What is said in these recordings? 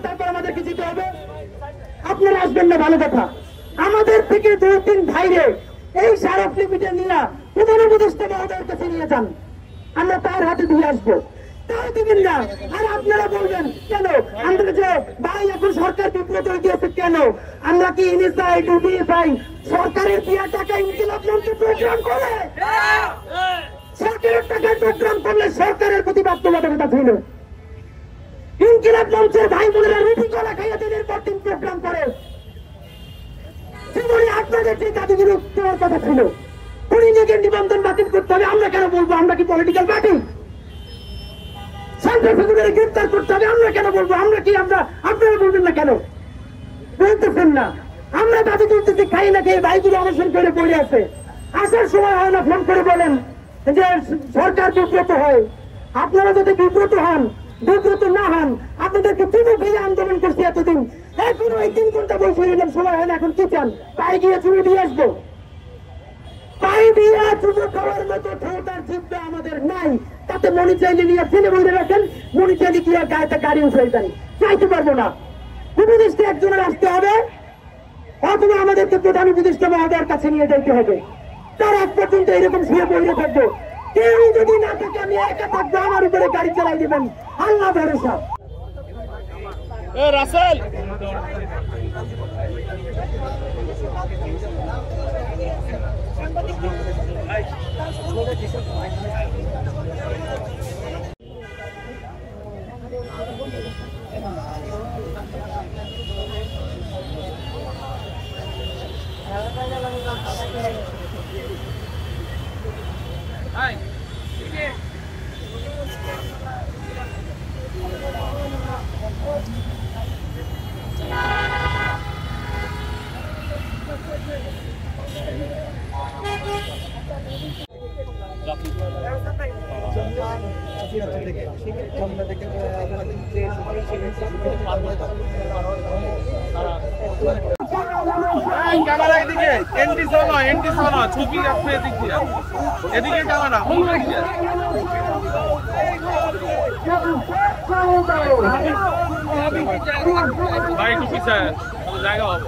তারপর আমাদেরকে যেতে হবে। আপনারা আসবেন না, ভালো কথা। আমাদের থেকে 2-3 ভাইরে এই স্মারকলিপিটা নিয়ে প্রধান উপদেষ্টা মহোদয়ের কাছে নিয়ে যান, আমরা তার হাতে দিয়ে আসবো। তাও দিবেন না। আর আপনারা বলবেন কেন আমরা যে ভাই এখন সরকার বিব্রত হয়ে গিয়েছে, কেন আমরা কি এনএসআই ডিএফআই সরকারের দেওয়া টাকা ইনকিলাব মঞ্চে প্রোগ্রাম করে? সরকারের টাকায় প্রোগ্রাম করলে সরকারের প্রতি বাধ্যবাধকতা ছিল। ইনকিলাব মঞ্চের ভাই বোনেরা রুটি কলা খাইয়ে দিনের পর দিন প্রোগ্রাম করে। জীবনে আপনাদের যে দাবিগুলো দেওয়ার কথা ছিল, উনি নিজের নিবন্ধন বাতিল করতে হবে, আমরা কেন বলবো? আমরা কি পলিটিক্যাল পার্টি? সন্ত্রাসীদের গ্রেফতার করতে হবে, আমরা কেন বলবো? আমরা কি আপনারা বলবেন না কেন? বলতেছেন না। আমরা দাবি তুলতেছি, খাই না খেয়ে ভাইগুলো অনশন করে পড়ে আছে। আসার সময় হয় না, ফোন করে বলেন যে সরকার বিব্রত হয়। আপনারা যদি বিব্রত হন, বিব্রত না হন, আপনাদেরকে চুমু খেয়ে আন্দোলন করছি এতদিন, এখন ওই 3 ঘন্টা বসে নিলাম, সময় হয় না। এখন কি চান? পায়ে গিয়ে চুমু দিয়ে আসবো? পায়ে দিয়ে চুমু খাওয়ার মতো ক্ষমতার জিব্বা আমাদের নাই। তাতে মনি চাইলে নিয়ে ফেলে বলে রাখেন, মনি চাইলে কি গাড়িতে গাড়ি উঠে যাই, চাইতে পারবো না। উপদেষ্টা একজনের আসতে হবে, অথবা আমাদেরকে প্রধান উপদেষ্টা মহোদয়ের কাছে নিয়ে যাইতে হবে। তার এক পর্যন্ত এরকম শুয়ে বসে থাকবো। কেউ যদি না থাকে, আমি একা থাকবো, আমার উপরে গাড়ি চালাই দেবেন, আল্লাহ ভরসা। রাসেল ক্যামেরা এদিকে, এন্টি সোনা ছবি আপনি এদিকে ক্যামেরা ভাই একটু পিছায় জায়গা হবে।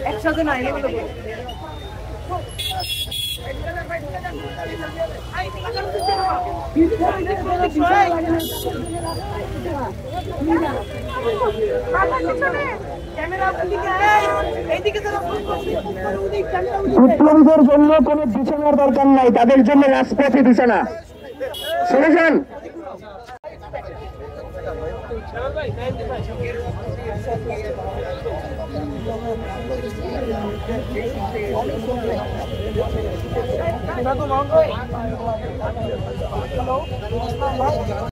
একসাথে নাই বিপ্লবীদের জন্য কোনো বিছানার দরকার নাই, তাদের জন্য রাজপথে বিছানা। শুনেছেন?